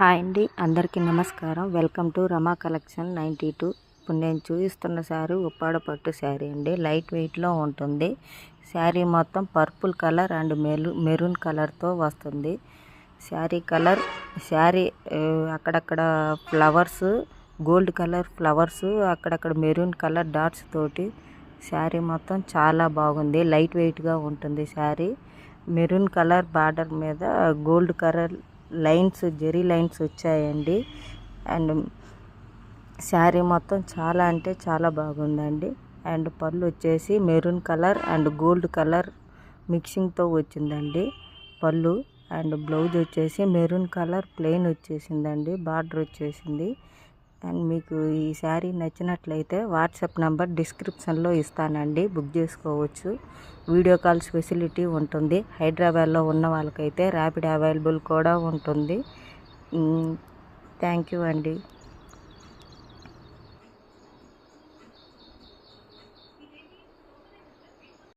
Hi అండి, అందరికీ నమస్కారం. Welcome to Rama collection 92. ఇప్పుడు నేను చూపిస్తున్న శారీ ఉప్పాడ పట్టు శారీ అండి. లైట్ వెయిట్లో ఉంటుంది. శారీ మొత్తం పర్పుల్ కలర్ అండ్ మెరూన్ కలర్తో వస్తుంది. శారీ అక్కడక్కడ ఫ్లవర్స్, గోల్డ్ కలర్ ఫ్లవర్స్, అక్కడక్కడ మెరూన్ కలర్ డాట్స్ తోటి శారీ మొత్తం చాలా బాగుంది. లైట్ వెయిట్గా ఉంటుంది శారీ. మెరూన్ కలర్ బార్డర్ మీద gold colour lines, zari lines వచ్చాయండి. అండ్ శారీ మొత్తం చాలా అంటే చాలా బాగుందండి. అండ్ పళ్ళు వచ్చేసి maroon colour and gold colour మిక్సింగ్తో వచ్చిందండి పళ్ళు. అండ్ బ్లౌజ్ వచ్చేసి మెరూన్ కలర్ ప్లెయిన్ వచ్చేసిందండి, బార్డర్ వచ్చేసింది. అండ్ మీకు ఈ శారీ నచ్చినట్లయితే వాట్సాప్ నెంబర్ డిస్క్రిప్షన్లో ఇస్తానండి, బుక్ చేసుకోవచ్చు. వీడియో కాల్స్ ఫెసిలిటీ ఉంటుంది. హైదరాబాద్లో ఉన్న వాళ్ళకైతే ర్యాపిడ్ అవైలబుల్ కూడా ఉంటుంది. థ్యాంక్ యూ అండి.